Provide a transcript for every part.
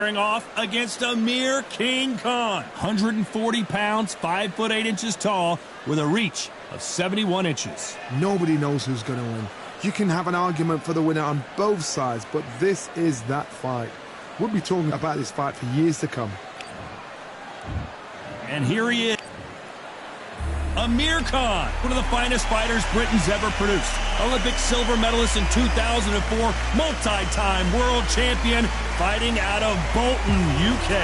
Off against Amir King Khan, 140 pounds, 5 foot 8 inches tall, with a reach of 71 inches. Nobody knows who's going to win. You can have an argument for the winner on both sides, but this is that fight. We'll be talking about this fight for years to come. And here he is. Amir Khan, one of the finest fighters Britain's ever produced. Olympic silver medalist in 2004, multi-time world champion, fighting out of Bolton, UK.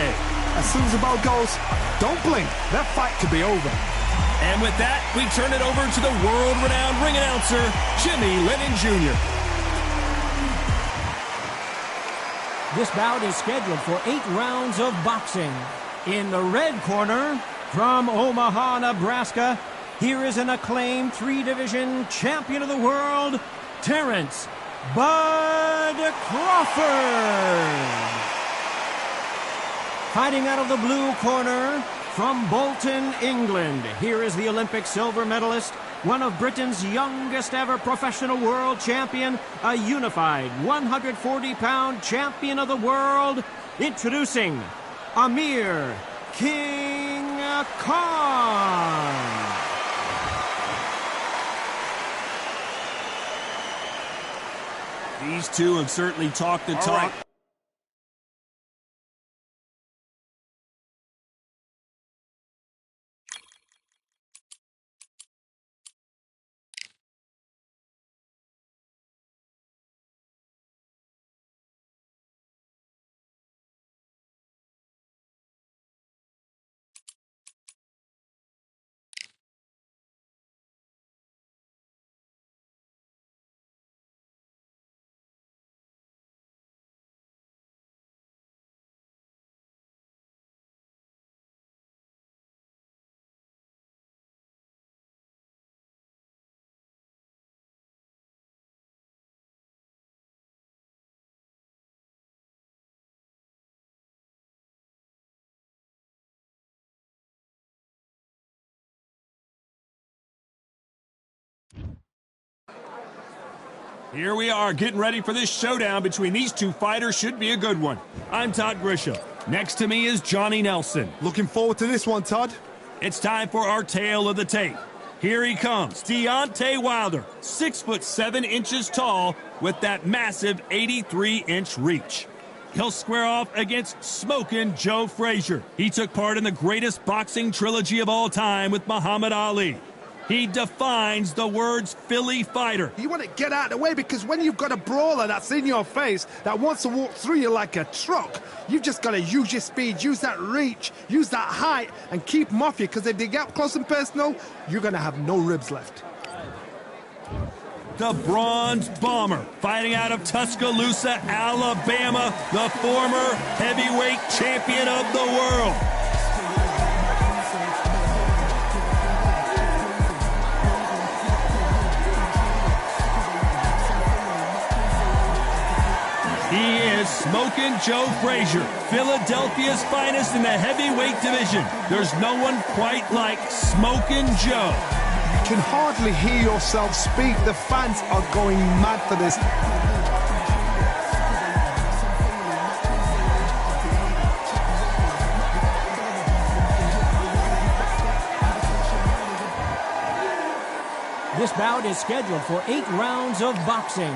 As soon as the bell goes, don't blink. That fight could be over. And with that, we turn it over to the world-renowned ring announcer, Jimmy Lennon Jr. This bout is scheduled for 8 rounds of boxing. In the red corner, from Omaha, Nebraska, here is an acclaimed 3-division champion of the world, Terrence Bud Crawford. Fighting out of the blue corner, from Bolton, England, here is the Olympic silver medalist, one of Britain's youngest ever professional world champion, a unified 140-pound champion of the world, introducing Amir King Khan. These two have certainly talked the talk. Here we are, getting ready for this showdown between these two fighters. Should be a good one. I'm Todd Grisham. Next to me is Johnny Nelson. Looking forward to this one, Todd. It's time for our tale of the tape. Here he comes, Deontay Wilder, 6'7" tall, with that massive 83-inch reach. He'll square off against Smokin' Joe Frazier. He took part in the greatest boxing trilogy of all time with Muhammad Ali. He defines the words Philly fighter. You want to get out of the way, because when you've got a brawler that's in your face that wants to walk through you like a truck, you've just got to use your speed, use that reach, use that height, and keep them off you, because if they get up close and personal, you're going to have no ribs left. The Bronze Bomber, fighting out of Tuscaloosa, Alabama, the former heavyweight champion of the world. He is Smokin' Joe Frazier, Philadelphia's finest in the heavyweight division. There's no one quite like Smokin' Joe. You can hardly hear yourself speak. The fans are going mad for this. This bout is scheduled for 8 rounds of boxing.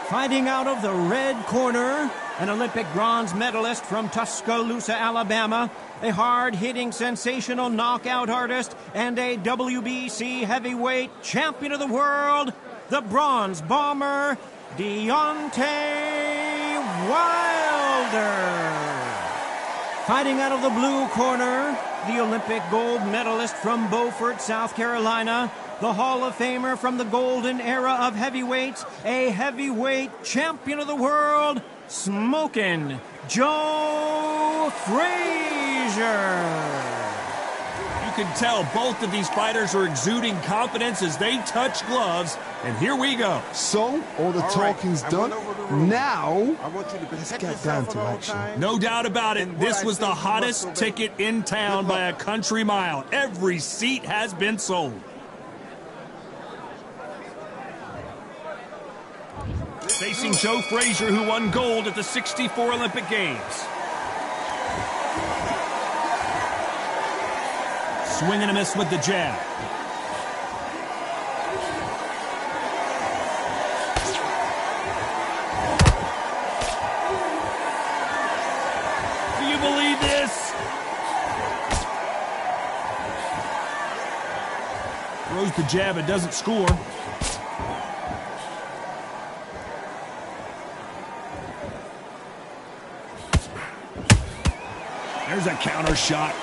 Fighting out of the red corner, an Olympic bronze medalist from Tuscaloosa, Alabama, a hard-hitting, sensational knockout artist, and a WBC heavyweight champion of the world, the Bronze Bomber, Deontay Wilder. Fighting out of the blue corner, the Olympic gold medalist from Beaufort, South Carolina, the Hall of Famer from the golden era of heavyweights, a heavyweight champion of the world, Smokin' Joe Frazier. You can tell both of these fighters are exuding confidence as they touch gloves, and here we go. So, all the talking's done. Now, let's get down to action. No doubt about it, this was the hottest ticket in town by a country mile. Every seat has been sold. Facing Joe Frazier, who won gold at the '64 Olympic Games. Swing and a miss with the jab. Do you believe this? Throws the jab and doesn't score. There's a counter shot.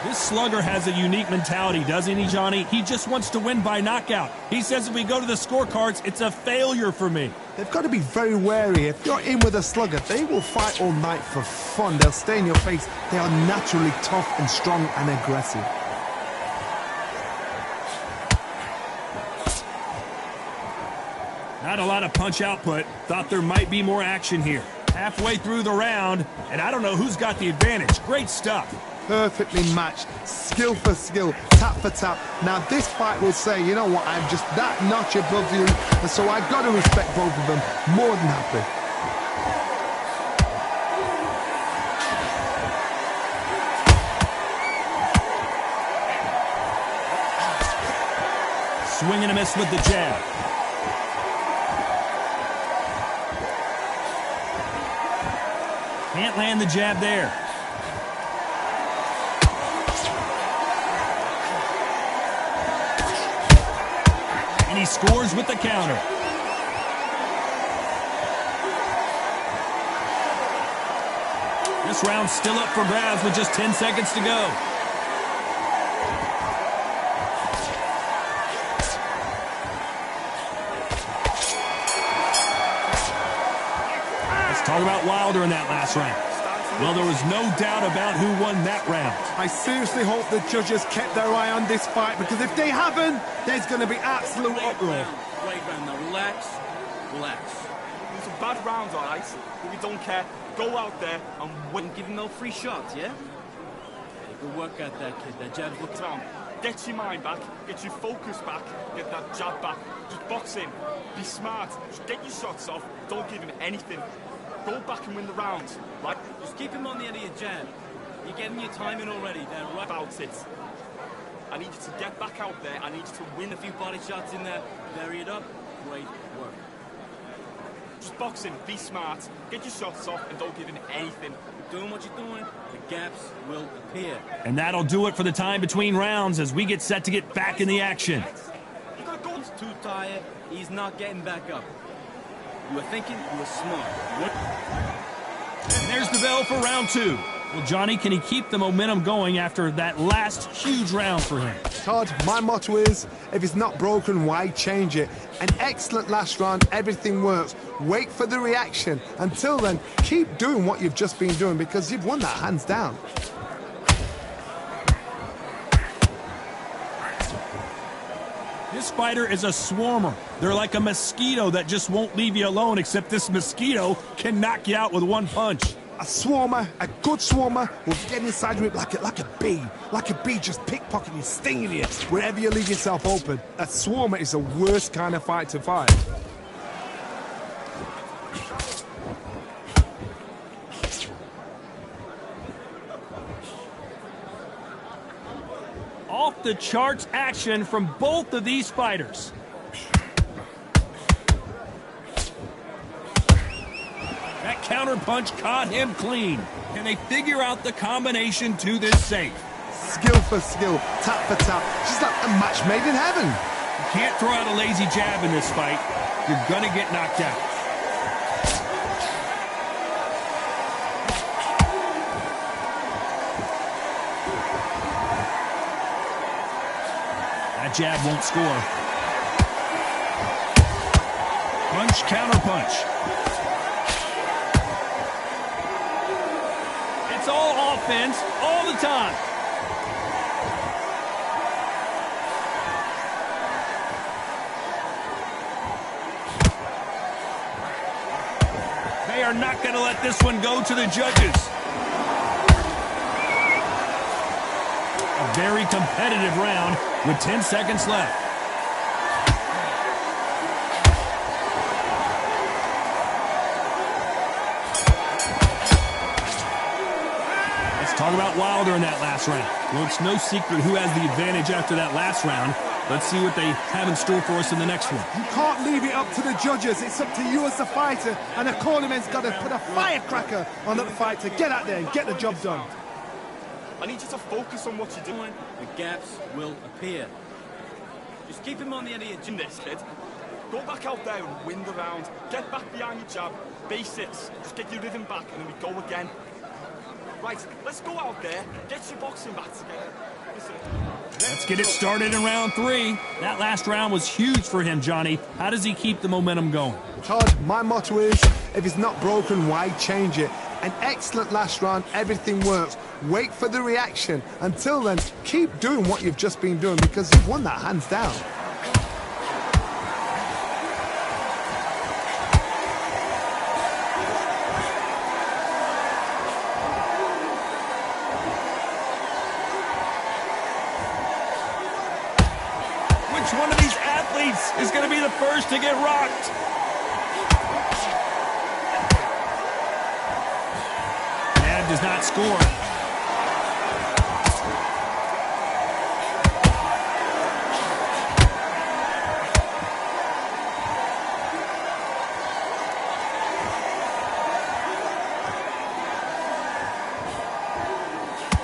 This slugger has a unique mentality, doesn't he, Johnny? He just wants to win by knockout. He says if we go to the scorecards, it's a failure for me. They've got to be very wary. If you're in with a slugger, they will fight all night for fun. They'll stay in your face. They are naturally tough and strong and aggressive. Not a lot of punch output. Thought there might be more action here. Halfway through the round, and I don't know who's got the advantage. Great stuff. Perfectly matched, skill for skill, tap for tap. Now this fight will say, you know what, I'm just that notch above you, and so I've got to respect both of them more than happy. Swing and a miss with the jab. Can't land the jab there. And he scores with the counter. This round's still up for grabs with just 10 seconds to go. Let's talk about Wilder in that last round. Well, there was no doubt about who won that round. I seriously hope the judges kept their eye on this fight, because if they haven't, there's going to be absolute uproar. Right round now. Relax. Relax. These are bad rounds, all right? But we don't care. Go out there and win. Give him no free shots, yeah? Hey, good work out that kid. That jab's looking Down. Get your mind back. Get your focus back. Get that jab back. Just box in. Be smart. Just get your shots off. Don't give him anything. Go back and win the rounds, right? Just keep him on the end of your jab. You're getting your time in already. Then right About it. I need you to get back out there. I need you to win a few body shots in there. Bury it up. Great work. Just box in. Be smart. Get your shots off and don't give him anything. You're doing what you're doing. The gaps will appear. And that'll do it for the time between rounds as we get set to get back in the action. You gotta go. He's too tired. He's not getting back up. You were thinking, you were smart. And there's the bell for round two. Well, Johnny, can he keep the momentum going after that last huge round for him? Todd, my motto is, if it's not broken, why change it? An excellent last round, everything works. Wait for the reaction. Until then, keep doing what you've just been doing, because you've won that hands down. This fighter is a swarmer. They're like a mosquito that just won't leave you alone, except this mosquito can knock you out with one punch. A swarmer, a good swarmer, will get inside you like a bee. Like a bee, just pickpocketing you, stinging you wherever you leave yourself open. A swarmer is the worst kind of fight to fight. Off the charts action from both of these fighters. That counter punch caught him clean. Can they figure out the combination to this safe? Skill for skill, tap for tap. She's like a match made in heaven. You can't throw out a lazy jab in this fight. You're gonna get knocked out. That jab won't score. Punch, counter punch. It's all offense all the time. They are not going to let this one go to the judges. A very competitive round with 10 seconds left. Talk about Wilder in that last round. Well, it's no secret who has the advantage after that last round. Let's see what they have in store for us in the next one. You can't leave it up to the judges. It's up to you as the fighter, and the cornerman's got to put a firecracker on that fight to get out there and get the job done. I need you to focus on what you're doing. The gaps will appear. Just keep him on the end of your In this, kid. Go back out there and win the round. Get back behind your jab. Basics. Just get your rhythm back, and then we go again. Right, let's go out there. Get your boxing back together. Listen. Let's get it started in round 3. That last round was huge for him, Johnny. How does he keep the momentum going? Todd, my motto is, if it's not broken, why change it? An excellent last round, everything works. Wait for the reaction. Until then, keep doing what you've just been doing because you've won that hands down. Which one of these athletes is going to be the first to get rocked? Jab does not score.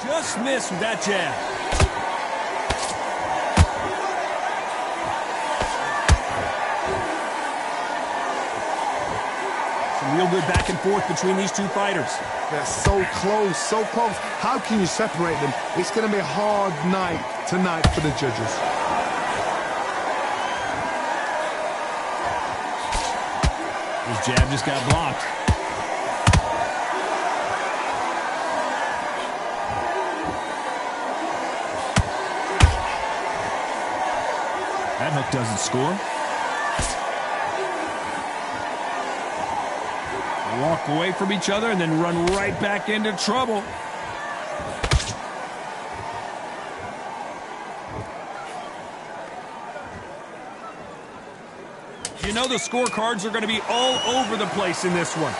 Just missed with that jab. Real good back and forth between these two fighters. They're so close, so close. How can you separate them? It's going to be a hard night tonight for the judges. His jab just got blocked. That hook doesn't score. Walk away from each other and then run right back into trouble. You know the scorecards are going to be all over the place in this one.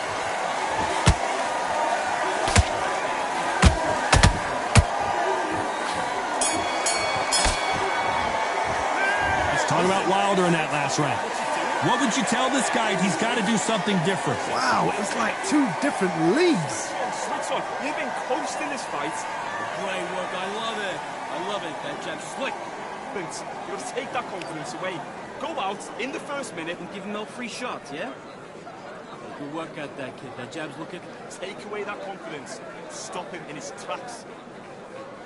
Let's talk about Wilder in that last round. What would you tell this guy? He's got to do something different. Wow, it's like two different leagues. Switch on. You've been close in this fight. Great work. I love it. I love it. That jab's slick. Vince, you've got to take that confidence away. Go out in the first minute And give him no free shots, yeah? Good work out that kid. That jab's looking. take away that confidence. Stop him in his tracks.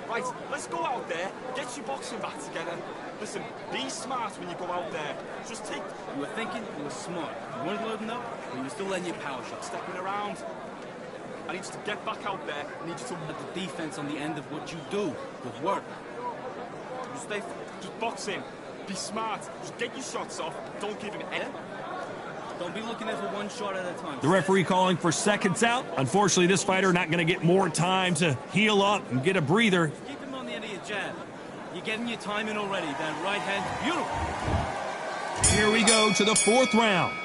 Right, let's go out there. Get your boxing back together. Listen, be smart when you go out there. Just take... You were thinking, you were smart. You weren't loading up, but you were still letting your power shots. stepping around. I need you to get back out there. I need you to... At the defense on the end of what you do. Good work. Just box in. Be smart. Just get your shots off. Don't give him any... Don't be looking at it for one shot at a time. The referee calling for seconds out. Unfortunately, this fighter not going to get more time to heal up and get a breather. Keep him on the end of your jab. You're getting your time in already. That right hand, beautiful. Here we go to the 4th round.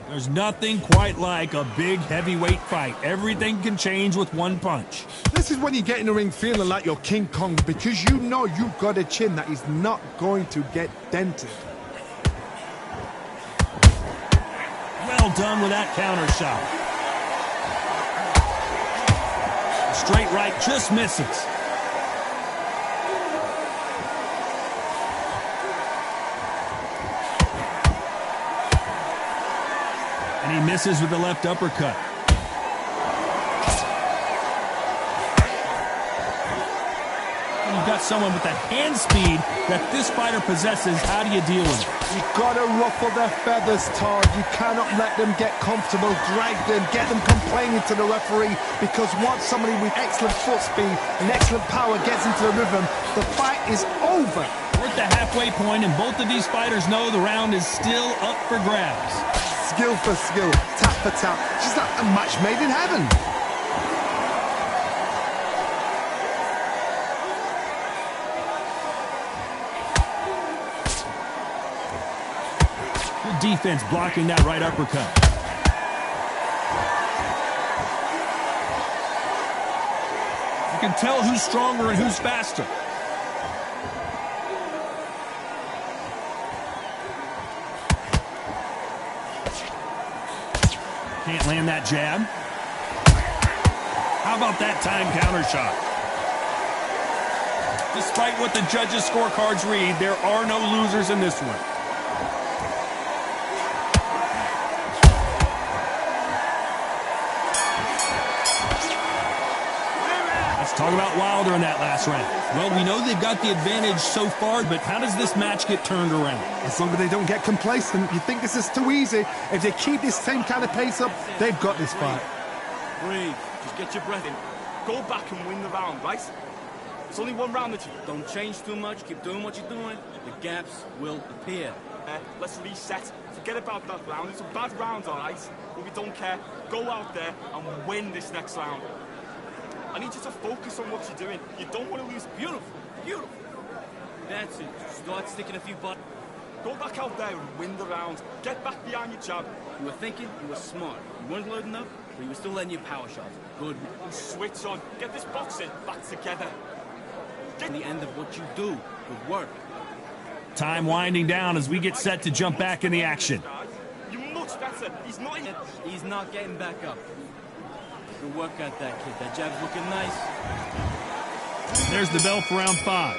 There's nothing quite like a big heavyweight fight. Everything can change with one punch. This is when you get in the ring feeling like you're King Kong because you know you've got a chin that is not going to get dented. Well done with that counter shot. Straight right just misses. And he misses with the left uppercut. When you've got someone with the hand speed that this fighter possesses, how do you deal with it? You've got to ruffle their feathers, Todd. You cannot let them get comfortable, drag them, get them complaining to the referee, because once somebody with excellent foot speed and excellent power gets into the rhythm, the fight is over. We're at the halfway point, and both of these fighters know the round is still up for grabs. Skill for skill, tap for tap. Just like a match made in heaven. Good defense blocking that right uppercut. You can tell who's stronger and who's faster. Can't land that jab. How about that time counter shot? Despite what the judges' scorecards read, there are no losers in this one. Talk about Wilder in that last round. Well, we know they've got the advantage so far, but how does this match get turned around? As long as they don't get complacent, you think this is too easy. If they keep this same kind of pace up, they've got this fight. Breathe. Just get your breath in. Go back and win the round, right? It's only one round that you... Don't change too much. Keep doing what you're doing. The gaps will appear. Let's reset. Forget about that round. It's a bad round, all right? But we don't care. Go out there and win this next round. I need you to focus on what you're doing. You don't want to lose. Beautiful. Beautiful. That's it. Start sticking a few buttons. Go back out there and win the round. Get back behind your jab. You were thinking, you were smart. You weren't loading up, but you were still letting your power shots. Good. Switch on. Get this boxing back together. At the end of what you do. Good work. Time winding down as we get set to jump back in the action. You're much better. He's not... He's not getting back up. Good work at that, kid. That jab's looking nice. There's the bell for round 5.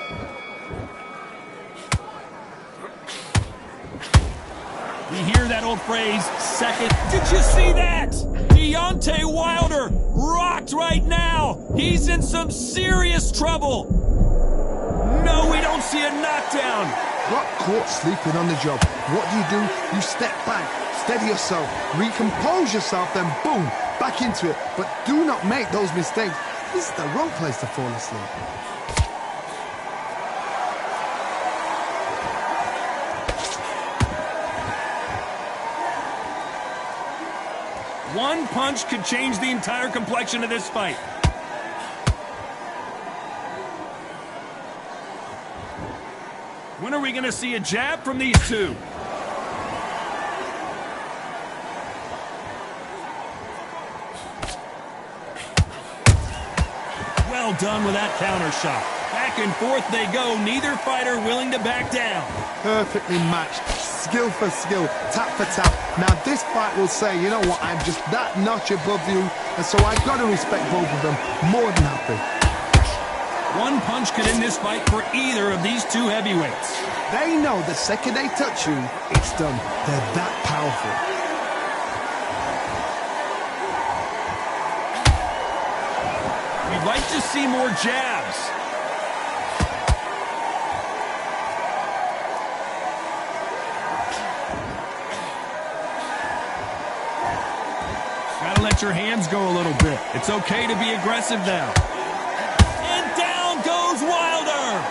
We hear that old phrase, second. Did you see that? Deontay Wilder rocked right now. He's in some serious trouble. No, we don't see a knockdown. Got caught sleeping on the job. What do? You step back, steady yourself, recompose yourself, then boom, back into it. But do not make those mistakes. This is the wrong place to fall asleep. One punch could change the entire complexion of this fight. When are we going to see a jab from these two? Well done with that counter shot. Back and forth they go, neither fighter willing to back down. Perfectly matched, skill for skill, tap for tap. Now this fight will say, you know what, I'm just that notch above you, and so I've got to respect both of them more than happy. One punch could end this fight for either of these two heavyweights. They know the second they touch you, it's done. They're that powerful. We'd like to see more jabs. Gotta let your hands go a little bit. It's okay to be aggressive now. And down goes Wilder.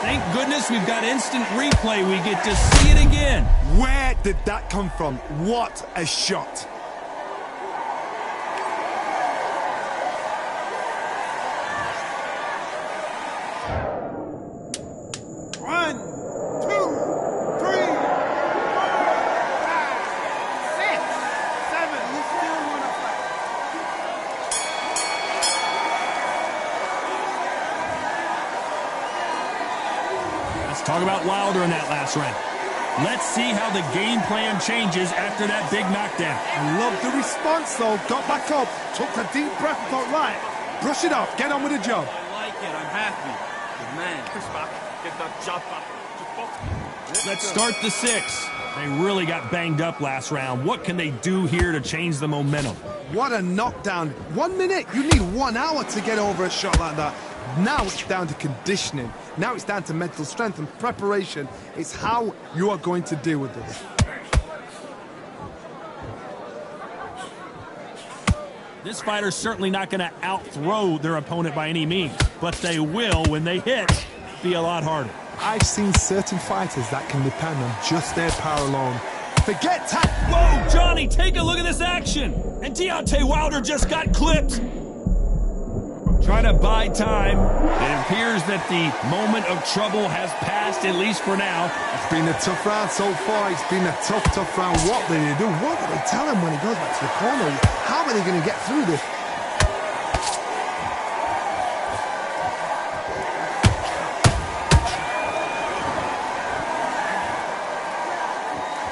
Thank goodness we've got instant replay. We get to see it again. Where did that come from? What a shot. Talk about Wilder in that last round. Let's see how the game plan changes after that big knockdown. I love the response, though. Got back up, took a deep breath, thought, right, brush it off, get on with the job. I like it. I'm happy. Good man. Push back, get that jab back. Let's start the 6th. They really got banged up last round. What can they do here to change the momentum? What a knockdown. 1 minute, you need 1 hour to get over a shot like that. Now it's down to conditioning. Now it's down to mental strength and preparation. It's how you are going to deal with this. This fighter's certainly not going to out-throw their opponent by any means, but they will, when they hit, be a lot harder. I've seen certain fighters that can depend on just their power alone. Forget time. Whoa, Johnny, take a look at this action. And Deontay Wilder just got clipped. Trying to buy time. It appears that the moment of trouble has passed, at least for now. It's been a tough round so far. It's been a tough round. What do they do? What do they tell him when he goes back to the corner? How are they going to get through this?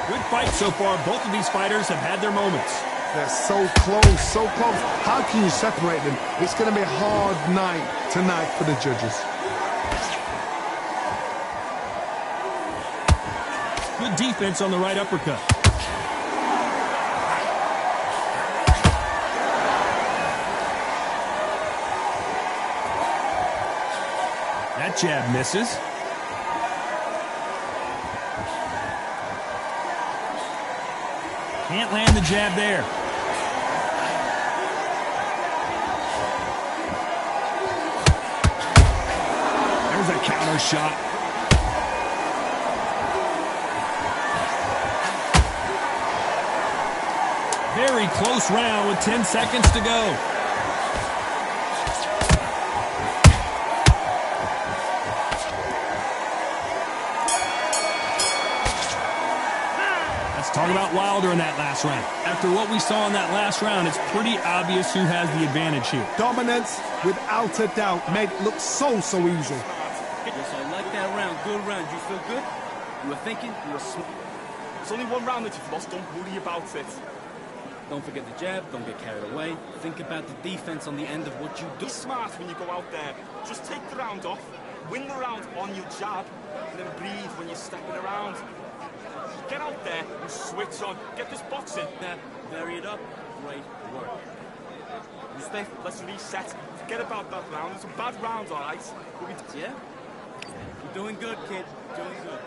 Good fight so far. Both of these fighters have had their moments. They're so close, so close. How can you separate them? It's going to be a hard night tonight for the judges. Good defense on the right uppercut. That jab misses. Can't land the jab there. There's a counter shot. Very close round with 10 seconds to go. Talk about Wilder in that last round. After what we saw in that last round, it's pretty obvious who has the advantage here. Dominance, without a doubt, made it look so easy. Yes, I like that round. Good round. You feel good? You were thinking? You were smart. It's only one round that you've lost. Don't worry about it. Don't forget the jab. Don't get carried away. Think about the defense on the end of what you do. Be smart when you go out there. Just take the round off, win the round on your jab, and then breathe when you're stepping around. Get out there and switch on. Get this boxing. That, vary it up. Great work. Stay. Let's reset. Forget about that round. It's a bad round, all right? Yeah? You're doing good, kid. Doing good.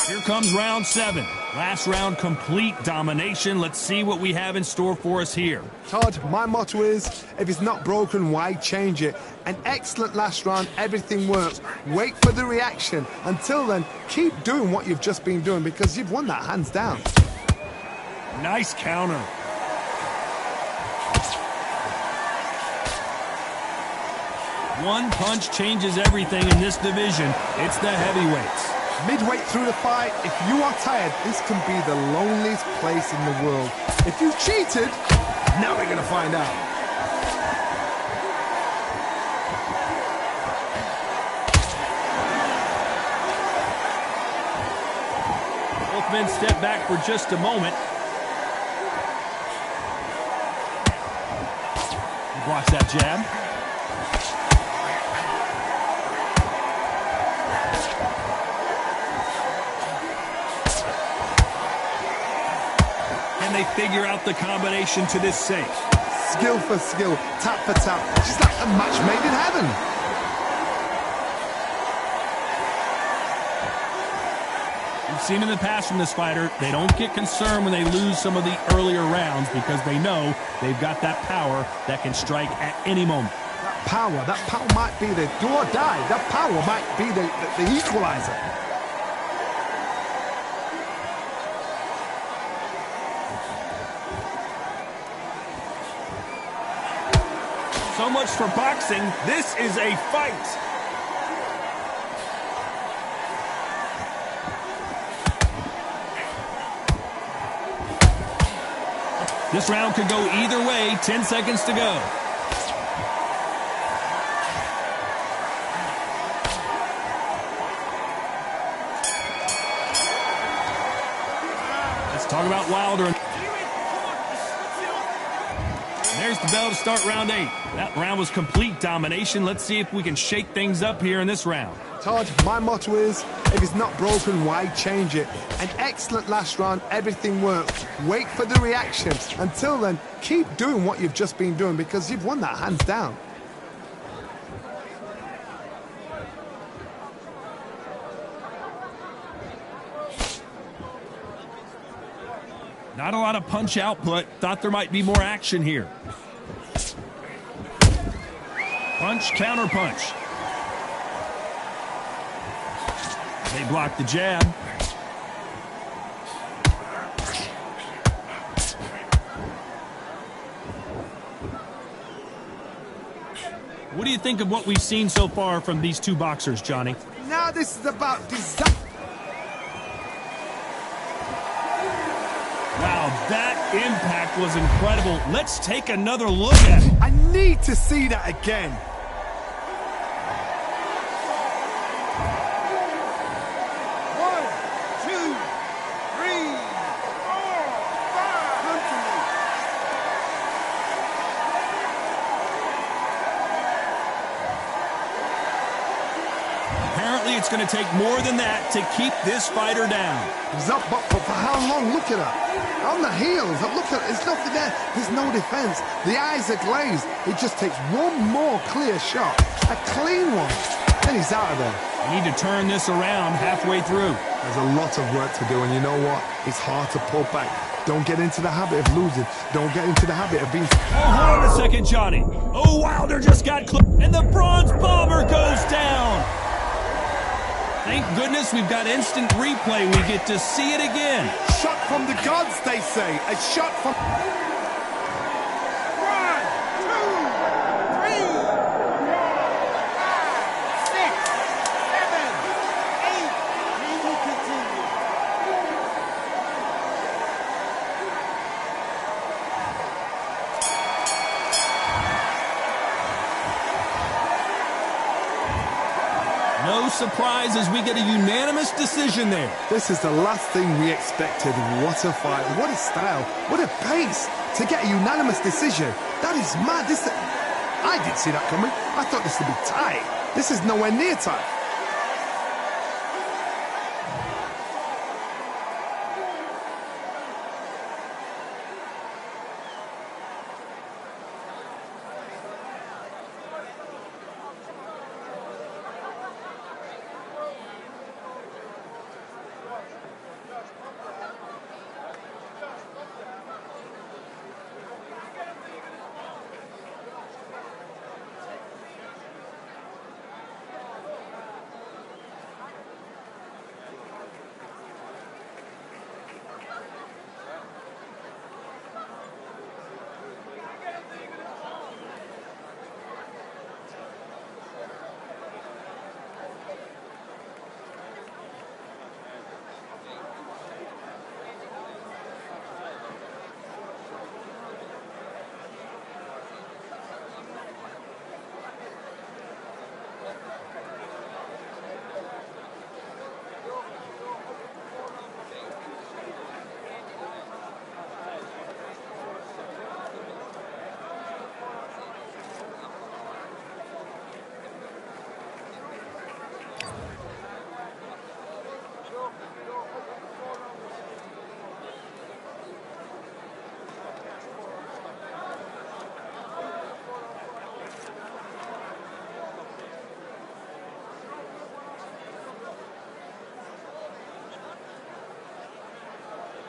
Here comes round 7. Last round, complete domination. Let's see what we have in store for us here. Todd, my motto is, if it's not broken, why change it? An excellent last round, everything works. Wait for the reaction. Until then, keep doing what you've just been doing because you've won that hands down. Nice counter. One punch changes everything in this division. It's the heavyweights. Midway through the fight, if you are tired, this can be the loneliest place in the world. If you've cheated, now we're going to find out. Both men step back for just a moment. He blocks that jab. They figure out the combination to this safe. Skill for skill, tap for tap. Just like a match made in heaven. We've seen in the past from this fighter, they don't get concerned when they lose some of the earlier rounds because they know they've got that power that can strike at any moment. That power might be the do or die. That power might be the equalizer. So much for boxing. This is a fight. This round could go either way. 10 seconds to go. Let's talk about Wilder. There's the bell to start round 8. That round was complete domination. Let's see if we can shake things up here in this round. Todd, my motto is, if it's not broken, why change it? An excellent last round, everything works. Wait for the reaction. Until then, keep doing what you've just been doing because you've won that hands down. Not a lot of punch output. Thought there might be more action here. Punch, counter punch. They block the jab. What do you think of what we've seen so far from these two boxers, Johnny? Now this is about design. Wow, that impact was incredible. Let's take another look at it. I need to see that again. Apparently, it's going to take more than that to keep this fighter down. He's up, but for how long? Look at her. On the heels. Look at it. There's nothing there. There's no defense. The eyes are glazed. It just takes one more clear shot. A clean one. Then he's out of there. We need to turn this around halfway through. There's a lot of work to do, and you know what? It's hard to pull back. Don't get into the habit of losing. Don't get into the habit of being... Oh, hold on a second, Johnny. Oh, Wilder just got clipped, and the bronze bomber goes down. Thank goodness we've got instant replay. We get to see it again. Shot from the gods, they say. A shot from... 1, 2, 3, 4, 5, 6, 7, 8. We will continue. No surprise as we get a unanimous decision there. This is the last thing we expected. What a fight. What a style. What a pace. To get a unanimous decision. That is mad. I didn't see that coming. I thought this would be tight. This is nowhere near tight.